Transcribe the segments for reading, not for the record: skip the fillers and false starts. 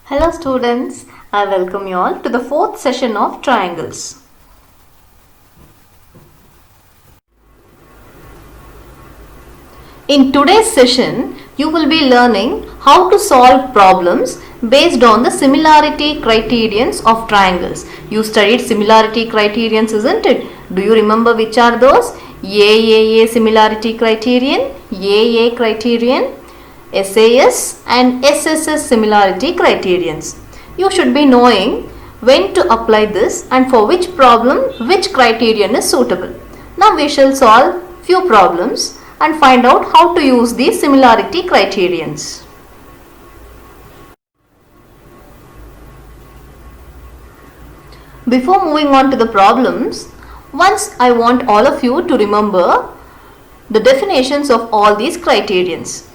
Hello students, I welcome you all to the fourth session of triangles. In today's session, you will be learning how to solve problems based on the similarity criterions of triangles. You studied similarity criterions, isn't it? Do you remember which are those? AAA similarity criterion, AA criterion, SAS and SSS similarity criterions. You should be knowing when to apply this and for which problem which criterion is suitable. Now we shall solve few problems and find out how to use these similarity criterions. Before moving on to the problems, once I want all of you to remember the definitions of all these criterions.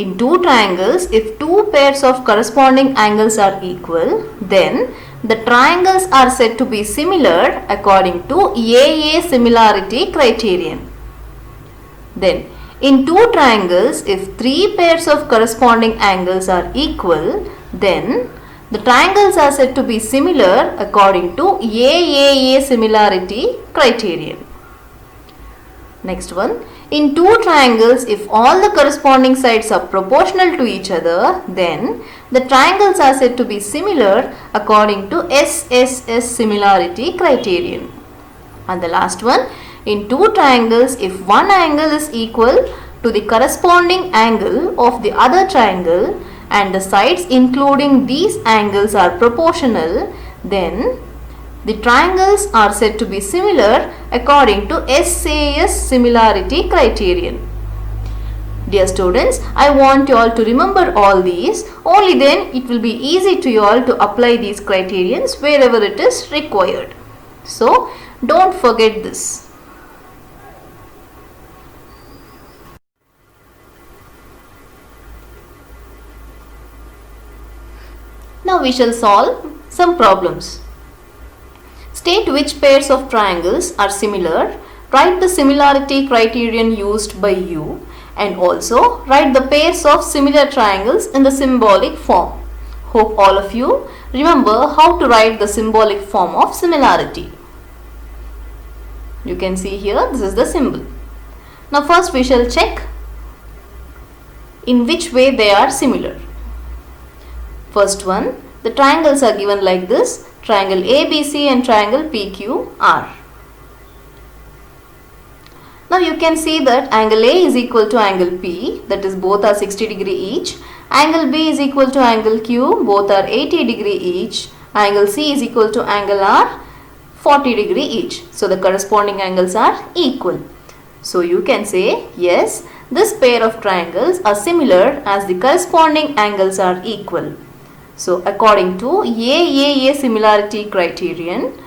In two triangles, if two pairs of corresponding angles are equal, then the triangles are said to be similar according to AA similarity criterion. Then, in two triangles, if three pairs of corresponding angles are equal, then the triangles are said to be similar according to AAA similarity criterion. Next one. In two triangles, if all the corresponding sides are proportional to each other, then the triangles are said to be similar according to SSS similarity criterion. And the last one, in two triangles, if one angle is equal to the corresponding angle of the other triangle and the sides including these angles are proportional, then the triangles are said to be similar according to SAS similarity criterion. Dear students, I want you all to remember all these. Only then it will be easy to you all to apply these criterions wherever it is required. So, don't forget this. Now we shall solve some problems. State which pairs of triangles are similar, write the similarity criterion used by you, and also write the pairs of similar triangles in the symbolic form. Hope all of you remember how to write the symbolic form of similarity. You can see here, this is the symbol. Now first we shall check in which way they are similar. First one, the triangles are given like this. Triangle ABC and triangle PQR. Now you can see that angle A is equal to angle P, that is both are 60 degree each. Angle B is equal to angle Q, both are 80 degree each. Angle C is equal to angle R, 40 degree each. So the corresponding angles are equal. So you can say yes, this pair of triangles are similar as the corresponding angles are equal. So, according to AAA similarity criterion,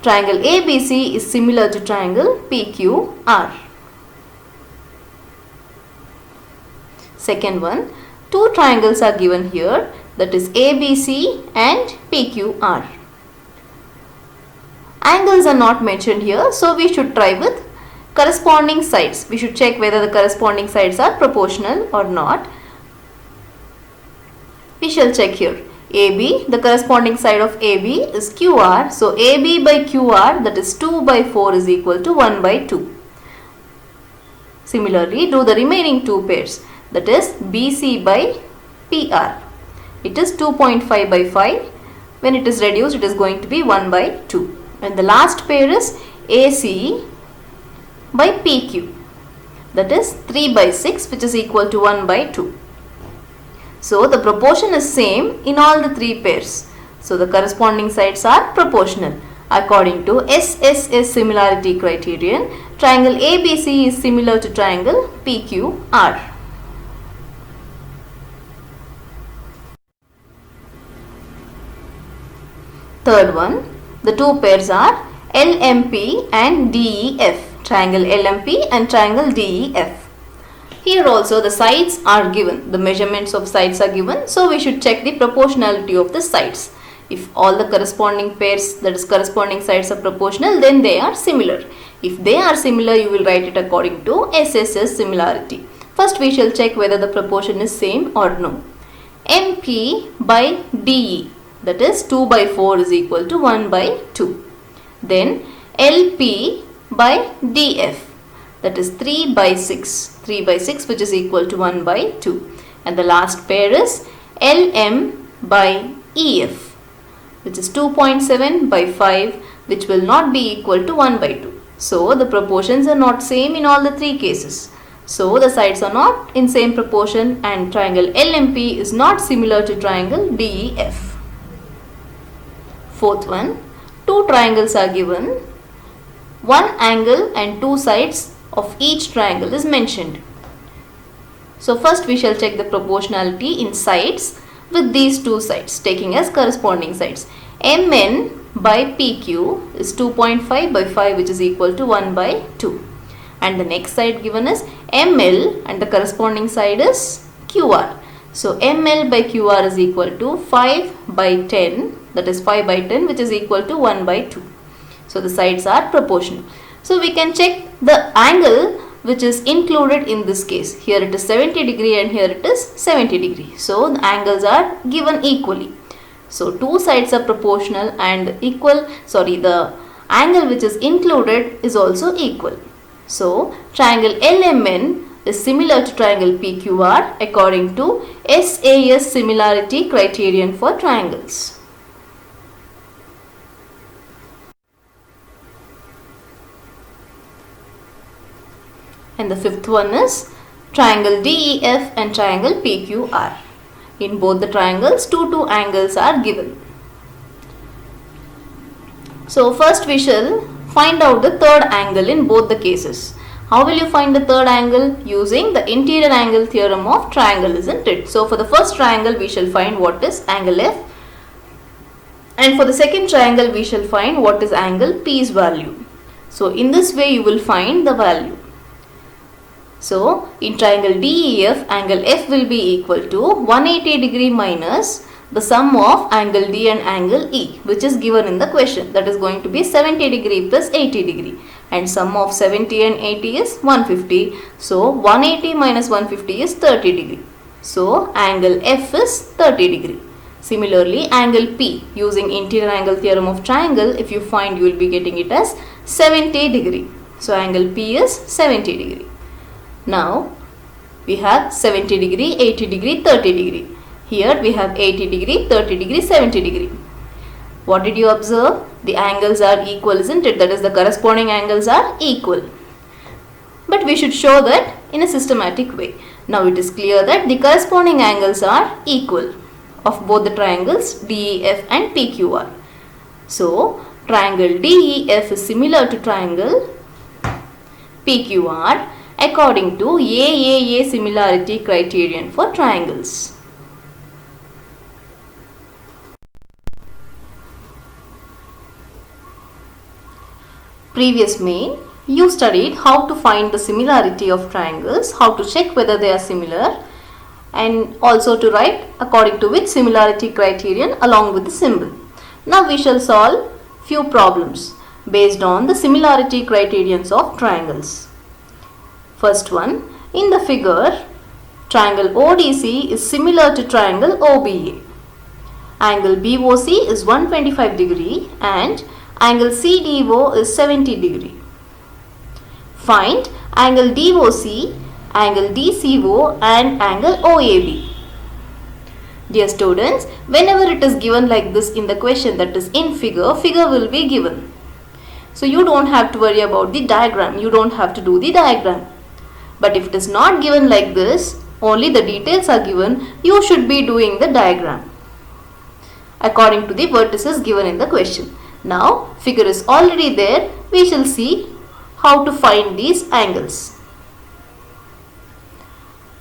triangle ABC is similar to triangle PQR. Second one, two triangles are given here, that is ABC and PQR. Angles are not mentioned here, so we should try with corresponding sides. We should check whether the corresponding sides are proportional or not. We shall check here. AB, the corresponding side of AB is QR. So, AB by QR, that is 2 by 4 is equal to 1 by 2. Similarly, do the remaining two pairs, that is BC by PR. It is 2.5 by 5. When it is reduced, it is going to be 1 by 2. And the last pair is AC by PQ. That is 3 by 6, which is equal to 1 by 2. So, the proportion is same in all the three pairs. So, the corresponding sides are proportional. According to SSS similarity criterion, triangle ABC is similar to triangle PQR. Third one, the two pairs are LMP and DEF. Triangle LMP and triangle DEF. Here also the sides are given, the measurements of sides are given, so we should check the proportionality of the sides. If all the corresponding pairs, that is corresponding sides are proportional, then they are similar. If they are similar, you will write it according to SSS similarity. First we shall check whether the proportion is same or no. MP by DE, that is 2 by 4 is equal to 1 by 2. Then LP by DF, that is 3 by 6, which is equal to 1 by 2. And the last pair is LM by EF, which is 2.7 by 5, which will not be equal to 1 by 2. So the proportions are not same in all the three cases. So the sides are not in same proportion and triangle LMP is not similar to triangle DEF. Fourth one, two triangles are given. One angle and two sides of each triangle is mentioned. So first we shall check the proportionality in sides with these two sides taking as corresponding sides. MN by PQ is 2.5 by 5, which is equal to 1 by 2. And the next side given is ML and the corresponding side is QR. So ML by QR is equal to 5 by 10, that is 5 by 10, which is equal to 1 by 2. So the sides are proportional. So we can check the angle which is included in this case. Here it is 70 degree and here it is 70 degree. So the angles are given equally. So two sides are proportional and the angle which is included is also equal. So triangle LMN is similar to triangle PQR according to SAS similarity criterion for triangles. And the fifth one is triangle DEF and triangle PQR. In both the triangles, two angles are given. So first we shall find out the third angle in both the cases. How will you find the third angle? Using the interior angle theorem of triangle, isn't it? So for the first triangle we shall find what is angle F, and for the second triangle we shall find what is angle P's value. So in this way you will find the value. So in triangle DEF, angle F will be equal to 180 degree minus the sum of angle D and angle E, which is given in the question, that is going to be 70 degree plus 80 degree, and sum of 70 and 80 is 150. So 180 minus 150 is 30 degree. So angle F is 30 degree. Similarly, angle P, using interior angle theorem of triangle, if you find, you will be getting it as 70 degree. So angle P is 70 degree. Now we have 70 degree, 80 degree, 30 degree. Here we have 80 degree, 30 degree, 70 degree. What did you observe? The angles are equal, isn't it? That is, the corresponding angles are equal. But we should show that in a systematic way. Now it is clear that the corresponding angles are equal of both the triangles DEF and PQR. So triangle DEF is similar to triangle PQR according to AAA similarity criterion for triangles. Previous main, you studied how to find the similarity of triangles, how to check whether they are similar, and also to write according to which similarity criterion along with the symbol. Now we shall solve few problems based on the similarity criterions of triangles. First one, in the figure, triangle ODC is similar to triangle OBA. Angle BOC is 125 degree and angle CDO is 70 degree. Find angle DOC, angle DCO and angle OAB. Dear students, whenever it is given like this in the question, that is in figure, figure will be given. So you don't have to worry about the diagram, you don't have to do the diagram. But if it is not given like this, only the details are given, you should be doing the diagram according to the vertices given in the question. Now figure is already there, we shall see how to find these angles.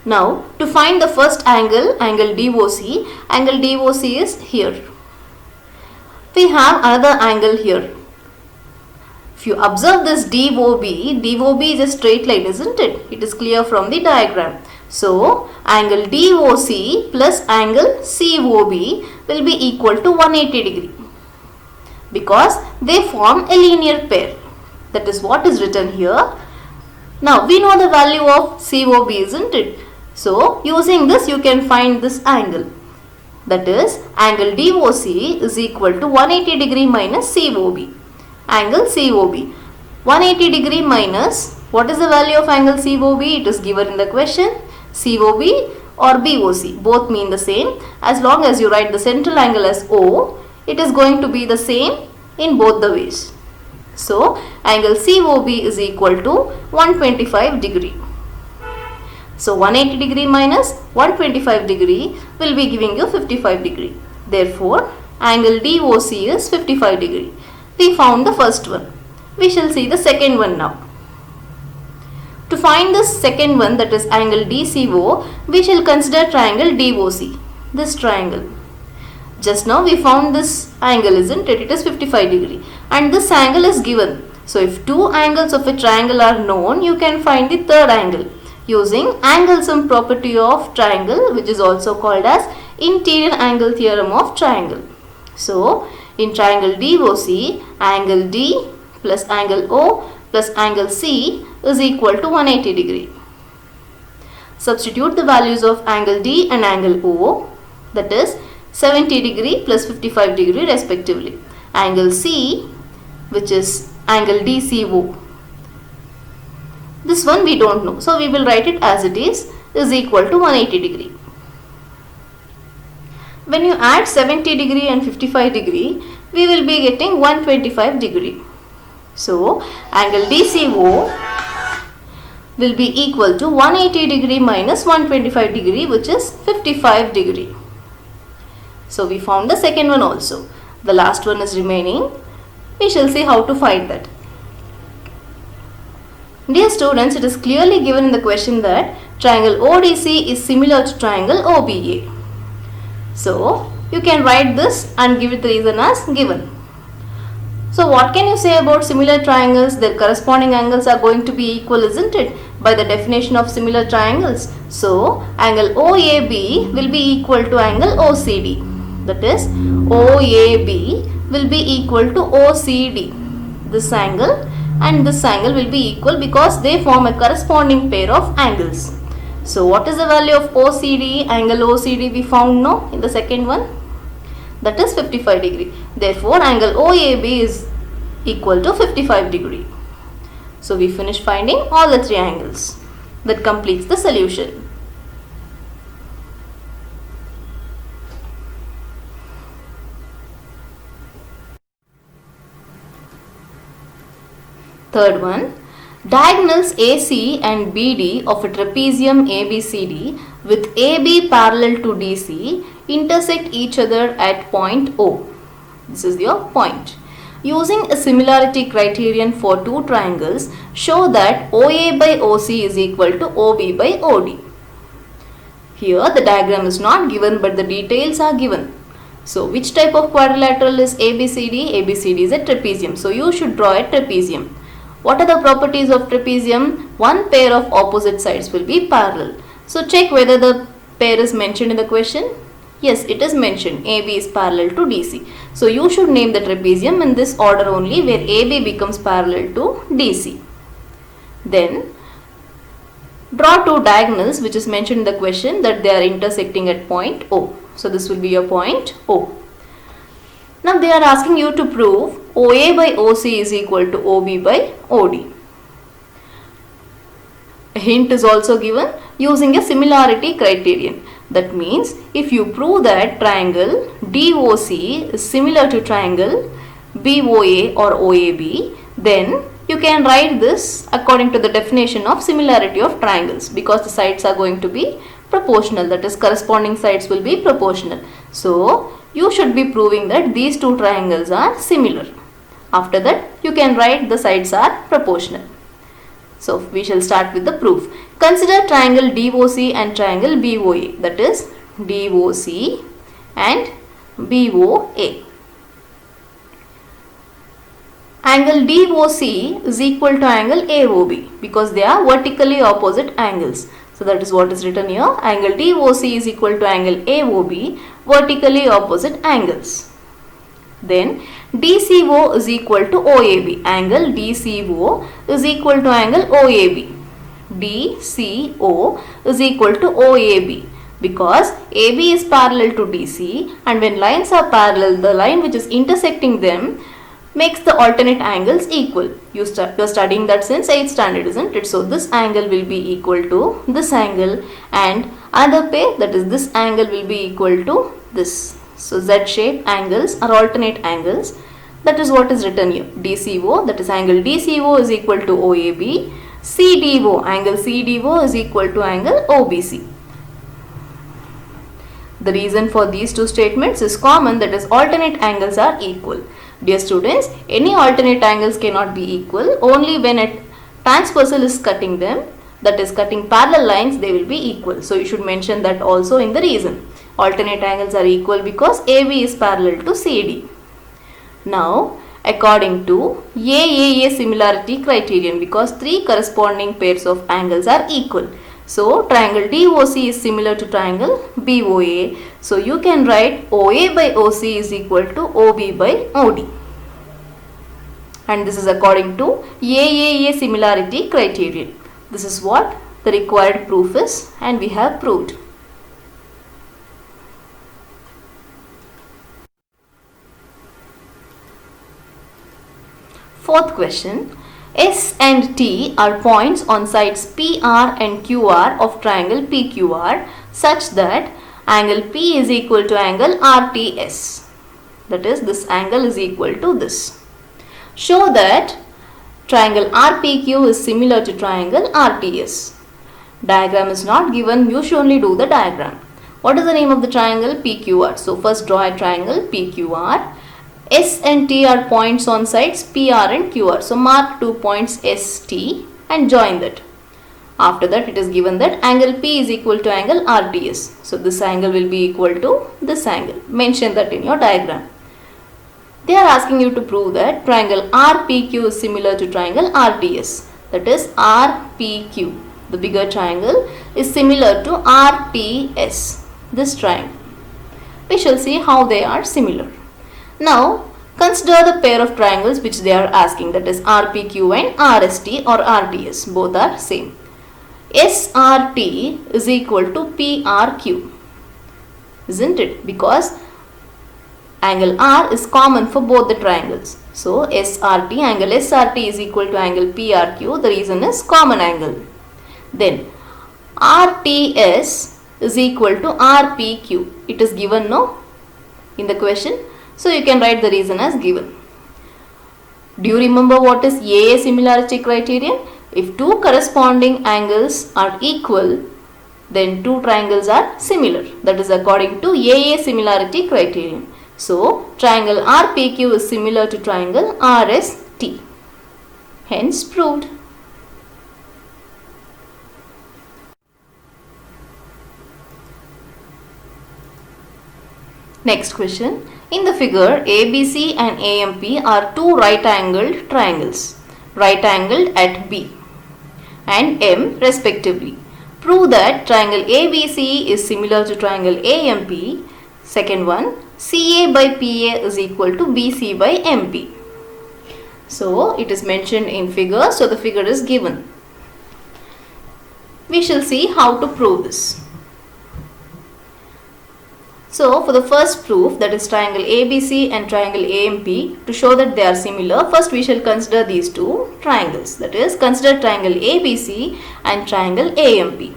Now to find the first angle, angle DOC is here. We have another angle here. If you observe this DOB is a straight line, isn't it? It is clear from the diagram. So angle DOC plus angle COB will be equal to 180 degree because they form a linear pair. That is what is written here. Now we know the value of COB, isn't it? So using this you can find this angle. That is, angle DOC is equal to 180 degree minus COB. Angle COB. 180 degree minus, what is the value of angle COB? It is given in the question. COB or BOC, both mean the same. As long as you write the central angle as O, it is going to be the same in both the ways. So, angle COB is equal to 125 degree. So, 180 degree minus 125 degree will be giving you 55 degree. Therefore, angle DOC is 55 degree. We found the first one. We shall see the second one now. To find this second one, that is angle DCO, we shall consider triangle DOC. This triangle. Just now we found this angle, isn't it? It is 55 degree. And this angle is given. So, if two angles of a triangle are known, you can find the third angle using angle sum property of triangle, which is also called as interior angle theorem of triangle. So, in triangle DOC, angle D plus angle O plus angle C is equal to 180 degree. Substitute the values of angle D and angle O, that is 70 degree plus 55 degree respectively. Angle C, which is angle DCO. This one we don't know, so we will write it as it is equal to 180 degree. When you add 70 degree and 55 degree, we will be getting 125 degree. So, angle DCO will be equal to 180 degree minus 125 degree, which is 55 degree. So, we found the second one also. The last one is remaining. We shall see how to find that. Dear students, it is clearly given in the question that triangle ODC is similar to triangle OBA. So, you can write this and give it the reason as given. So, what can you say about similar triangles? Their corresponding angles are going to be equal, isn't it? By the definition of similar triangles. So, angle OAB will be equal to angle OCD. That is, OAB will be equal to OCD. This angle and this angle will be equal because they form a corresponding pair of angles. So, what is the value of OCD? Angle OCD we found no in the second one. That is 55 degree. Therefore, angle OAB is equal to 55 degree. So, we finish finding all the three angles. That completes the solution. Third one, diagonals AC and BD of a trapezium ABCD with AB parallel to DC intersect each other at point O. This is your point. Using a similarity criterion for two triangles, show that OA by OC is equal to OB by OD. Here the diagram is not given but the details are given. So, which type of quadrilateral is ABCD? ABCD is a trapezium. So, you should draw a trapezium. What are the properties of trapezium? One pair of opposite sides will be parallel. So, check whether the pair is mentioned in the question. Yes, it is mentioned. AB is parallel to DC. So, you should name the trapezium in this order only where AB becomes parallel to DC. Then, draw two diagonals which is mentioned in the question that they are intersecting at point O. So, this will be your point O. Now, they are asking you to prove OA by OC is equal to OB by OD. A hint is also given using a similarity criterion. That means if you prove that triangle DOC is similar to triangle BOA or OAB, then you can write this according to the definition of similarity of triangles because the sides are going to be proportional, that is corresponding sides will be proportional. So, you should be proving that these two triangles are similar. After that, you can write the sides are proportional. So, we shall start with the proof. Consider triangle DOC and triangle BOA, that is DOC and BOA. Angle DOC is equal to angle AOB because they are vertically opposite angles. So, that is what is written here. Angle DOC is equal to angle AOB, vertically opposite angles. Then DCO is equal to OAB. Angle DCO is equal to angle OAB. DCO is equal to OAB. because AB is parallel to DC, and when lines are parallel, the line which is intersecting them makes the alternate angles equal. You're studying that since 8th standard, isn't it? So this angle will be equal to this angle, and another pair, that is this angle, will be equal to this. So Z-shaped angles are alternate angles. That is what is written here. DCO, that is angle DCO, is equal to OAB. CDO, angle CDO, is equal to angle OBC. The reason for these two statements is common, that is alternate angles are equal. Dear students, any alternate angles cannot be equal. Only when a transversal is cutting them, that is cutting parallel lines, they will be equal. So you should mention that also in the reason. Alternate angles are equal because AB is parallel to CD. Now, according to AAA similarity criterion, because three corresponding pairs of angles are equal. So, triangle DOC is similar to triangle BOA. So, you can write OA by OC is equal to OB by OD. And this is according to AAA similarity criterion. This is what the required proof is, and we have proved. Fourth question. S and T are points on sides PR and QR of triangle PQR such that angle P is equal to angle RTS. That is, this angle is equal to this. Show that triangle RPQ is similar to triangle RTS. Diagram is not given, you should only do the diagram. What is the name of the triangle? PQR. So first draw a triangle PQR. S and T are points on sides PR and QR. So mark 2 points ST and join that. After that, it is given that angle P is equal to angle RTS. So this angle will be equal to this angle. Mention that in your diagram. They are asking you to prove that triangle RPQ is similar to triangle RTS. That is, RPQ, the bigger triangle, is similar to RTS, this triangle. We shall see how they are similar. Now, consider the pair of triangles which they are asking, that is RPQ and RST or RTS. Both are same. SRT is equal to PRQ, isn't it? Because angle R is common for both the triangles. So, SRT, angle SRT is equal to angle PRQ. The reason is common angle. Then, RTS is equal to RPQ. It is given, no, in the question. So, you can write the reason as given. Do you remember what is AA similarity criterion? If two corresponding angles are equal, then two triangles are similar. That is according to AA similarity criterion. So, triangle RPQ is similar to triangle RST. Hence proved. Next question. In the figure, ABC and AMP are two right-angled triangles, right-angled at B and M respectively. Prove that triangle ABC is similar to triangle AMP. Second one, CA by PA is equal to BC by MP. So, it is mentioned in figure, so the figure is given. We shall see how to prove this. So, for the first proof, that is triangle ABC and triangle AMP, to show that they are similar, first we shall consider these two triangles. That is, consider triangle ABC and triangle AMP.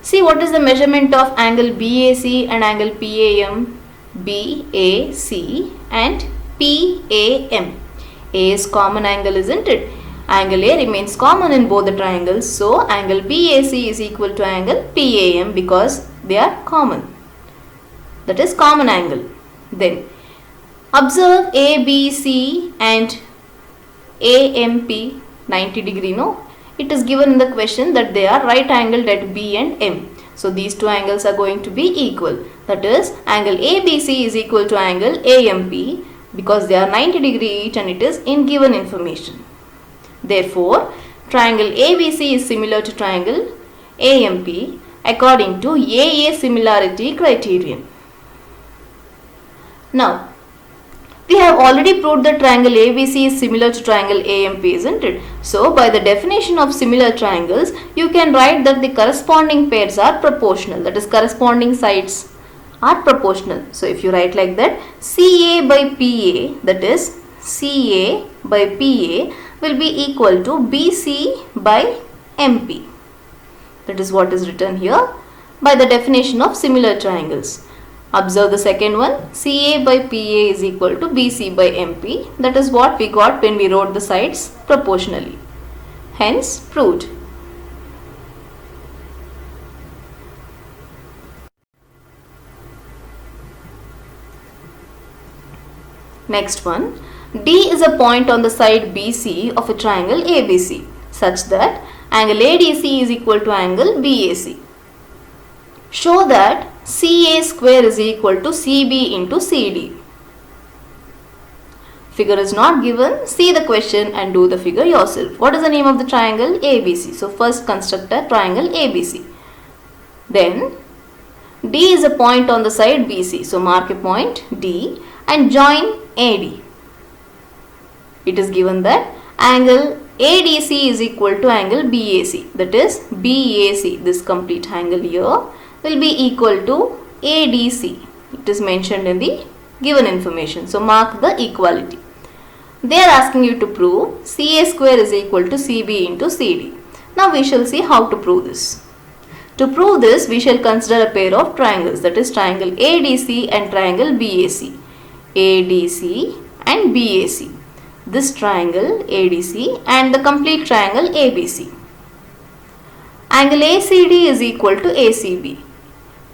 See what is the measurement of angle BAC and angle PAM. BAC and PAM. A is common angle, isn't it? Angle A remains common in both the triangles. So, angle BAC is equal to angle PAM because they are common. That is common angle. Then, observe ABC and AMP 90 degree, no? It is given in the question that they are right angled at B and M. So, these two angles are going to be equal. That is, angle ABC is equal to angle AMP because they are 90 degree each and it is in given information. Therefore, triangle ABC is similar to triangle AMP according to AA similarity criterion. Now, We have already proved that triangle ABC is similar to triangle AMP, isn't it? So by the definition of similar triangles, you can write that the corresponding pairs are proportional, that is corresponding sides are proportional. So if you write like that, CA by PA, that is CA by PA will be equal to BC by MP. That is what is written here by the definition of similar triangles. Observe the second one, CA by PA is equal to BC by MP. That is what we got when we wrote the sides proportionally. Hence, proved. Next one, D is a point on the side BC of a triangle ABC such that angle ADC is equal to angle BAC. Show that CA square is equal to CB into CD. Figure is not given. See the question and do the figure yourself. What is the name of the triangle? ABC. So first construct a triangle ABC. Then D is a point on the side BC. So mark a point D and join AD. It is given that angle ADC is equal to angle BAC. That is BAC. This complete angle here will be equal to ADC. It is mentioned in the given information. So mark the equality. They are asking you to prove CA square is equal to CB into CD. Now we shall see how to prove this. To prove this, we shall consider a pair of triangles, that is triangle ADC and triangle BAC. ADC and BAC. This triangle ADC and the complete triangle ABC. Angle ACD is equal to ACB.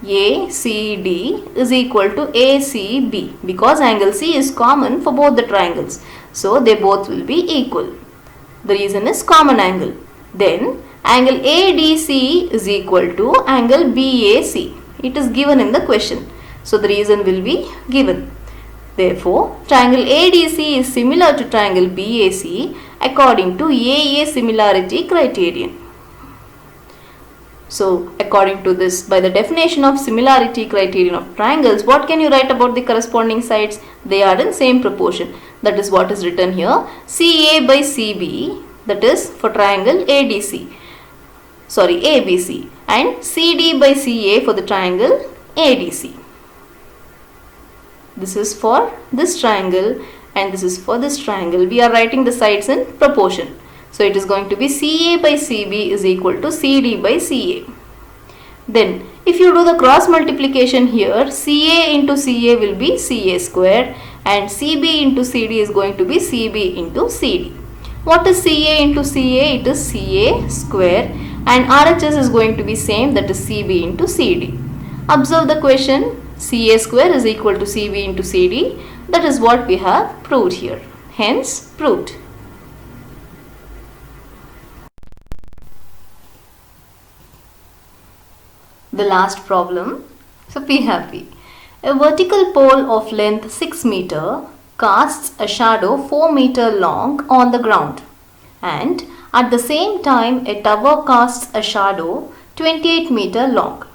ACD is equal to ACB because angle C is common for both the triangles. So they both will be equal. The reason is common angle. Then angle ADC is equal to angle BAC. It is given in the question. So the reason will be given. Therefore, triangle ADC is similar to triangle BAC according to AA similarity criterion. So, according to this, by the definition of similarity criterion of triangles, what can you write about the corresponding sides? They are in same proportion. That is what is written here. CA by CB, that is for triangle ABC, and CD by CA for the triangle ADC. This is for this triangle and this is for this triangle. We are writing the sides in proportion. So it is going to be CA by CB is equal to CD by CA. Then if you do the cross multiplication here, CA into CA will be CA square and CB into CD is going to be CB into CD. What is CA into CA? It is CA square and RHS is going to be same, that is CB into CD. Observe the question, CA square is equal to CB into CD. That is what we have proved here. Hence proved. The last problem. So be happy. A vertical pole of length 6 meter casts a shadow 4 meter long on the ground, and at the same time a tower casts a shadow 28 meter long.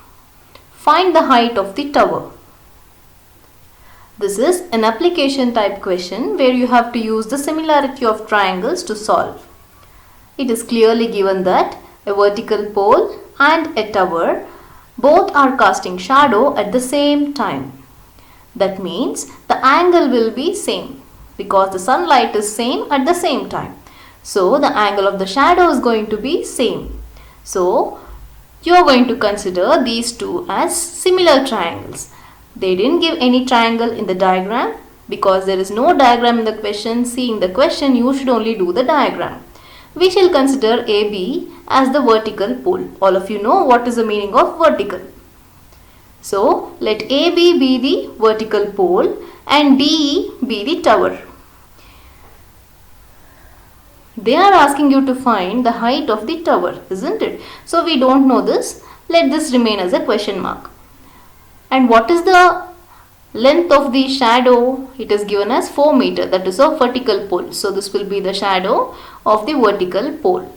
Find the height of the tower. This is an application type question where you have to use the similarity of triangles to solve. It is clearly given that a vertical pole and a tower both are casting shadow at the same time. That means the angle will be same because the sunlight is same at the same time. So the angle of the shadow is going to be same. So you are going to consider these two as similar triangles. They didn't give any triangle in the diagram because there is no diagram in the question. Seeing the question, you should only do the diagram. We shall consider AB as the vertical pole. All of you know what is the meaning of vertical. So let AB be the vertical pole and DE be the tower. They are asking you to find the height of the tower, isn't it? So we don't know this. Let this remain as a question mark. And what is the length of the shadow? It is given as 4 meter. That is a vertical pole. So this will be the shadow of the vertical pole.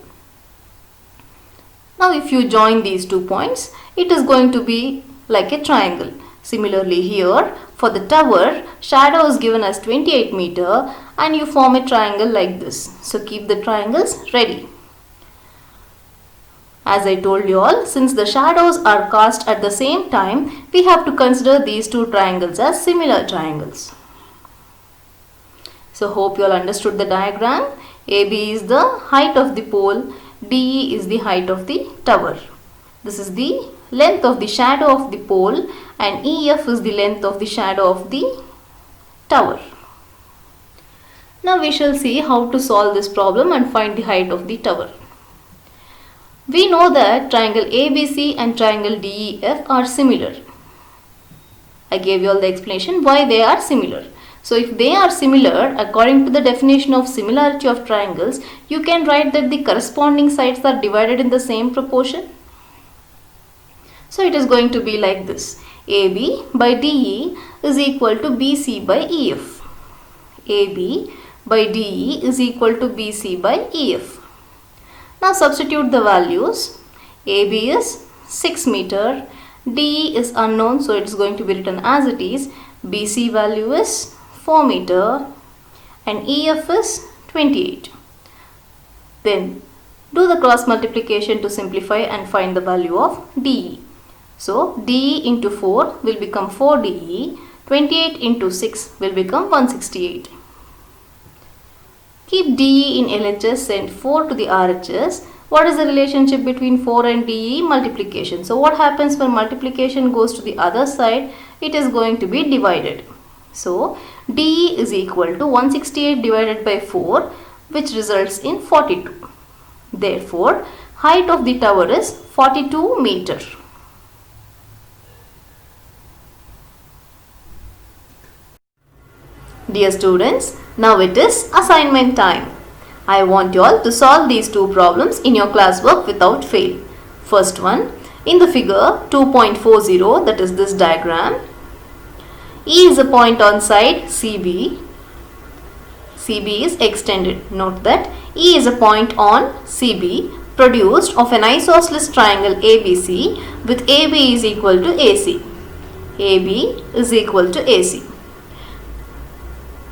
Now if you join these 2 points, it is going to be like a triangle. Similarly here, For the tower, shadow is given as 28 meter and you form a triangle like this. So keep the triangles ready. As I told you all, since the shadows are cast at the same time, we have to consider these two triangles as similar triangles. So hope you all understood the diagram. AB is the height of the pole, DE is the height of the tower. This is the length of the shadow of the pole and EF is the length of the shadow of the tower. Now we shall see how to solve this problem and find the height of the tower. We know that triangle ABC and triangle DEF are similar. I gave you all the explanation why they are similar. So if they are similar, according to the definition of similarity of triangles, you can write that the corresponding sides are divided in the same proportion. So it is going to be like this. AB by DE is equal to BC by EF. AB by DE is equal to BC by EF. Now substitute the values. AB is 6 meter, DE is unknown, so it is going to be written as it is. BC value is 4 meter and EF is 28. Then do the cross multiplication to simplify and find the value of DE. So DE into 4 will become 4DE, 28 into 6 will become 168. Keep DE in LHS and 4 to the RHS. What is the relationship between 4 and DE? Multiplication. So what happens when multiplication goes to the other side? It is going to be divided. So DE is equal to 168 divided by 4, which results in 42. Therefore, height of the tower is 42 meter. Dear students, now it is assignment time. I want you all to solve these two problems in your classwork without fail. First one, in the figure 2.40, that is this diagram, E is a point on side CB. CB is extended. Note that E is a point on CB produced of an isosceles triangle ABC with AB is equal to AC. AB is equal to AC.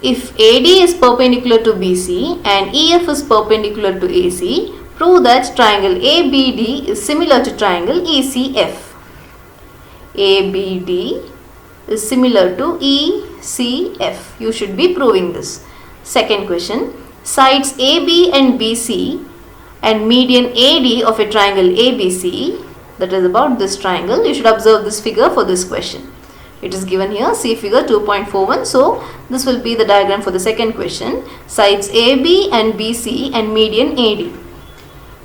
If AD is perpendicular to BC and EF is perpendicular to AC, prove that triangle ABD is similar to triangle ECF. ABD is similar to ECF. You should be proving this. Second question, sides AB and BC and median AD of a triangle ABC, that is about this triangle. You should observe this figure for this question. It is given here, see figure 2.41. So this will be the diagram for the second question. Sides AB and BC and median AD.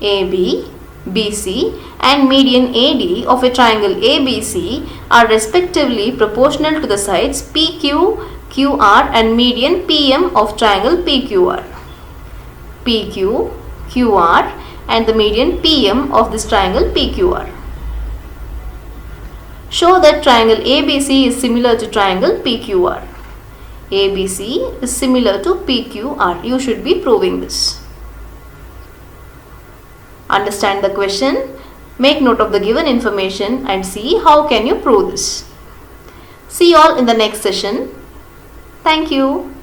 AB, BC and median AD of a triangle ABC are respectively proportional to the sides PQ, QR and median PM of triangle PQR. PQ, QR and the median PM of this triangle PQR. Show that triangle ABC is similar to triangle PQR. ABC is similar to PQR. You should be proving this. Understand the question, make note of the given information and see how can you prove this. See you all in the next session. Thank you.